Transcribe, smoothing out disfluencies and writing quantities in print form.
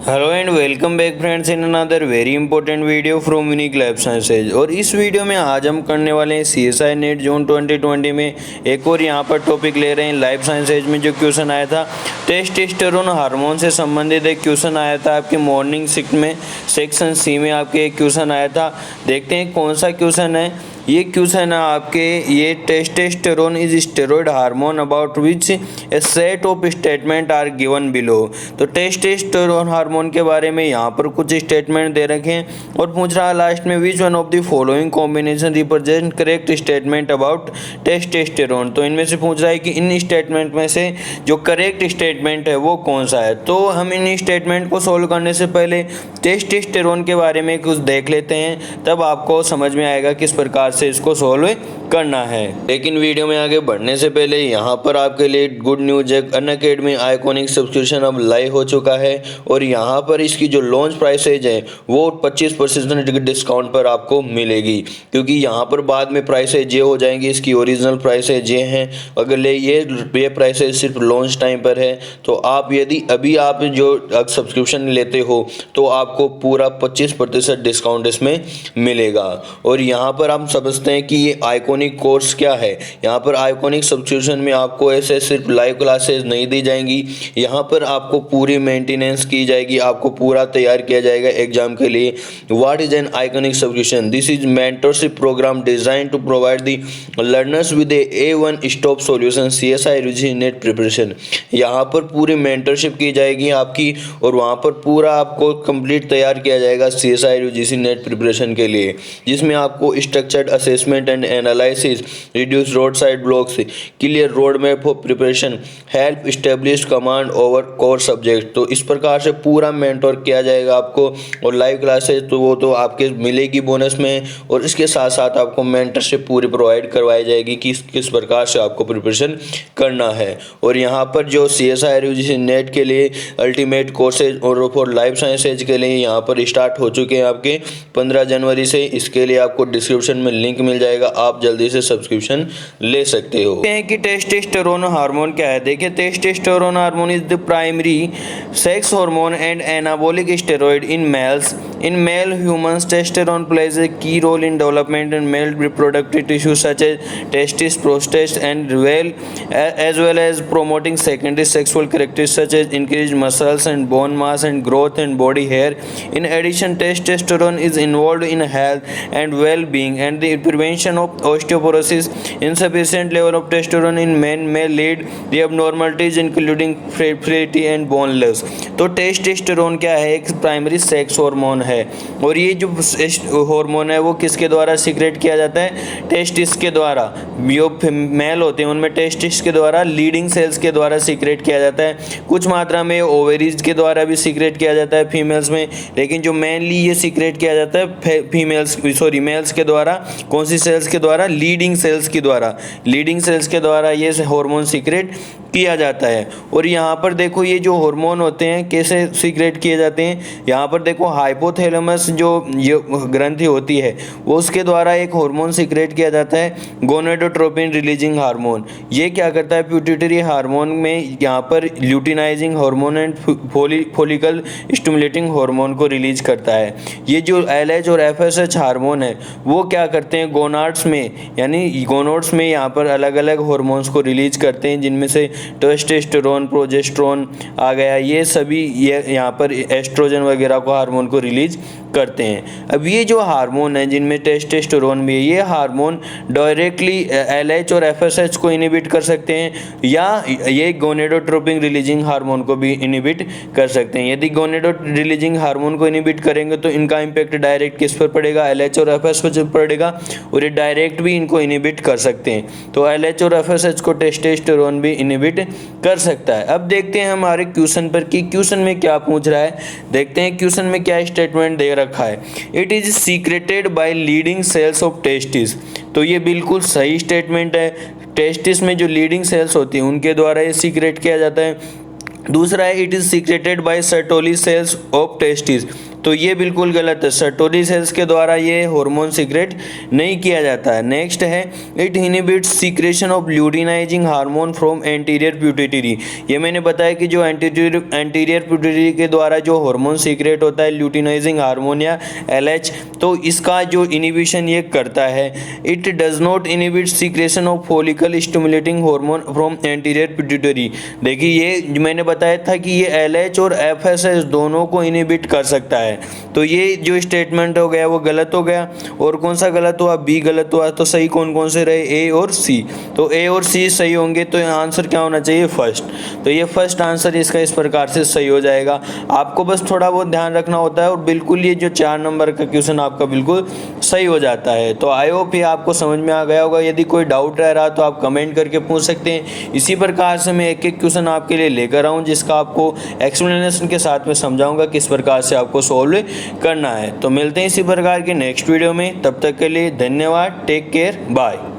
Hello and welcome back friends in another very important video from unique lab sciences. और इस video में आज हम करने वाले हैं सीएसआई नेट जून 2020 में एक और यहाँ पर टॉपिक ले रहे हैं लाइफ साइंसेज में जो क्वेश्चन आया था टेस्टोस्टेरोन हार्मोन से संबंधित एक क्वेश्चन आया था आपके मॉर्निंग शिफ्ट में सेक्शन सी में आपके एक क्वेश्चन आया था। देखते हैं कौन सा क्वेश्चन है। ये क्वेश्चन है आपके ये testosterone is steroid hormone about which a set of statement are given below. तो टेस्टोस्टेरोन हार्मोन के बारे में यहाँ पर कुछ स्टेटमेंट दे रखे हैं और पूछ रहा है लास्ट में which one of the following combination represent correct statement about testosterone. तो इनमें से पूछ रहा है कि इन स्टेटमेंट में से जो करेक्ट स्टेटमेंट है वो कौन सा है। तो हम इन स्टेटमेंट को सोल्व करने से पहले टेस्टोस्टेरोन के बारे में कुछ देख लेते हैं, तब आपको समझ में आएगा किस प्रकार से इसको सोल्व करना है। लेकिन वीडियो में आगे बढ़ने से पहले यहाँ पर आपके लिए गुड न्यूज है, अनअकैडमी आइकॉनिक सब्सक्रिप्शन अब लाइव हो चुका है और यहाँ पर इसकी जो लॉन्च प्राइसेज है वो 25% डिस्काउंट पर आपको मिलेगी, क्योंकि यहाँ पर बाद में प्राइसेज ये हो जाएंगी। इसकी ओरिजिनल प्राइसेज ये हैं, अगर ये प्राइसेज सिर्फ लॉन्च टाइम पर है। तो आप यदि अभी आप जो सब्सक्रिप्शन लेते हो तो आपको पूरा 25% डिस्काउंट इसमें मिलेगा। और यहाँ पर हम समझते हैं कि ये आइकॉनिक कोर्स क्या है। यहाँ पर आइकॉनिक सब्सक्रिप्शन में आपको ऐसे सिर्फ लाइव क्लासेस नहीं दी जाएंगी, यहाँ पर आपको पूरी मेंटेनेंस की जाएगी, आपको पूरा तैयार किया जाएगा एग्जाम के लिए। What is an iconic subscription? This is mentorship programme design to provide the learners with a one stop solution CSI UGC NET preparation. यहाँ पर पूरी मेंटरशिप की जाएगी आपकी और वहाँ पर पूरा आपको कंप्लीट तैयार किया जाएगा सीएसआई यूजीसी नेट प्रिपरेशन के लिए, जिसमें आपको structured assessment and analysis, reduce road side blocks, clear road map for preparation, help establish command over core subject. तो इस प्रकार से पूरा मेंटोर किया जाएगा आपको। और लाइव क्लासेस तो वो तो आपके मिलेगी बोनस में, और इसके साथ साथ आपको मेंटरशिप पूरी प्रोवाइड करवाई जाएगी कि किस प्रकार से आपको प्रिपरेशन करना है। और यहाँ पर जो CSI यूजीसी नेट के लिए अल्टीमेट कोर्सेज और फॉर लाइफ साइंसेज के लिए यहाँ पर स्टार्ट हो चुके हैं आपके 15 जनवरी से। इसके लिए आपको डिस्क्रिप्शन में लिंक मिल जाएगा, आप जल्दी से सब्सक्रिप्शन ले सकते हो। कि टेस्टोस्टेरोन हार्मोन क्या है। देखिए testosterone hormone is the primary sex hormone and anabolic steroid in males. In male humans, testosterone plays a key role in development in male reproductive tissues such as testes, prostate, and as well as promoting secondary sexual characteristics such as increased muscles and bone mass and growth and body hair. In addition, testosterone is involved in health and well-being and the prevention of osteoporosis. Insufficient level of testosterone in men may lead the abnormalities including fertility and bone loss. तो testosterone क्या है? एक primary sex hormone है और ये जो hormone है वो किसके द्वारा सीक्रेट किया जाता है? टेस्टिस के द्वारा। जो मेल होते हैं उनमें टेस्टिस के द्वारा, लीडिंग सेल्स के द्वारा सीक्रेट किया जाता है। कुछ मात्रा में ओवेरीज के द्वारा भी सीक्रेट किया जाता है फीमेल्स में, लेकिन जो मेनली ये सीक्रेट किया जाता है मेल्स के द्वारा। कौन सी सेल्स के द्वारा? लीडिंग सेल्स के द्वारा। लीडिंग सेल्स के द्वारा ये हार्मोन सीक्रेट किया जाता है। और यहाँ पर देखो ये जो हार्मोन होते हैं कैसे सीक्रेट किए जाते हैं। यहाँ पर देखो हाइपोथैलेमस जो ये ग्रंथि होती है वो उसके द्वारा एक हार्मोन सीक्रेट किया जाता है, गोनेडोट्रोपिन रिलीजिंग हार्मोन। ये क्या करता है? पिट्यूटरी हार्मोन में यहाँ पर luteinizing hormone and follicle stimulating hormone को रिलीज करता है। ये जो LH और FSH हार्मोन है वो क्या करते हैं? गोनाड्स में यानी गोनोड्स में यहाँ पर अलग अलग हार्मोन्स को रिलीज करते हैं, जिनमें से टेस्टोस्टेरोन, प्रोजेस्टेरोन आ गया। ये सभी ये यहाँ पर एस्ट्रोजन वगैरह को हार्मोन को रिलीज करते हैं। अब ये जो हार्मोन है जिनमें टेस्टोस्टेरोन भी है, ये हार्मोन डायरेक्टली LH और FSH को इनहिबिट कर सकते हैं या ये गोनेडोट्रोपिन रिलीजिंग हार्मोन को भी इनहिबिट कर सकते हैं। यदि गोनेडोट्रोपिन रिलीजिंग हार्मोन को इनहिबिट करेंगे तो इनका इम्पैक्ट डायरेक्ट किस पर पड़ेगा? LH और FSH पर पड़ेगा और ये डायरेक्ट भी इनको इनहिबिट कर सकते हैं। तो LH और FSH को टेस्टोस्टेरोन भी इनहिबिट कर सकता है। अब देखते हैं हमारे क्वेश्चन पर कि क्वेश्चन में क्या पूछ रहा है। देखते हैं क्वेश्चन में क्या स्टेटमेंट दे रखा है। It is secreted by Leydig cells of testis. तो ये बिल्कुल सही स्टेटमेंट है। टेस्टिस में जो लीडिंग सेल्स होती हैं उनके द्वारा ये सीक्रेट किया जाता है। दूसरा है it is secreted bye Sertoli cells of testis. तो ये बिल्कुल गलत है। सर्टोरी सेल्स के द्वारा ये हार्मोन सीक्रेट नहीं किया जाता है। नेक्स्ट है it inhibits secretion of luteinizing hormone from anterior pituitary. ये मैंने बताया कि जो एंटीरियर पिट्यूटरी के द्वारा जो हार्मोन सीक्रेट होता है ल्यूटिनाइजिंग हार्मोन या LH, तो इसका जो इनिबिशन ये करता है। It does not inhibit secretion of follicle stimulating hormone from anterior pituitary. देखिए ये मैंने बताया था कि ये LH और FSH दोनों को इनहिबिट कर सकता है। तो ये जो स्टेटमेंट हो गया वो गलत हो गया। और कौन सा गलत हुआ? बी गलत हुआ। तो सही कौन कौन से रहे? ए और सी। तो ए और सी सही होंगे तो आंसर क्या होना चाहिए? फर्स्ट। तो ये फर्स्ट आंसर इसका इस प्रकार से सही हो जाएगा। आपको बस थोड़ा बहुत ध्यान रखना होता है और बिल्कुल ये जो 4 नंबर का क्वेश्चन आपका बिल्कुल सही हो जाता है। तो आई होप ये आपको समझ में आ गया होगा। यदि कोई डाउट रह रहा तो आप कमेंट करके पूछ सकते हैं। इसी प्रकार से मैं एक एक क्वेश्चन आपके लिए लेकर आऊँ जिसका आपको एक्सप्लेनेशन के साथ में समझाऊंगा किस प्रकार से आपको सॉल्व करना है। तो मिलते हैं इसी प्रकार के नेक्स्ट वीडियो में। तब तक के लिए धन्यवाद। Take care. बाय।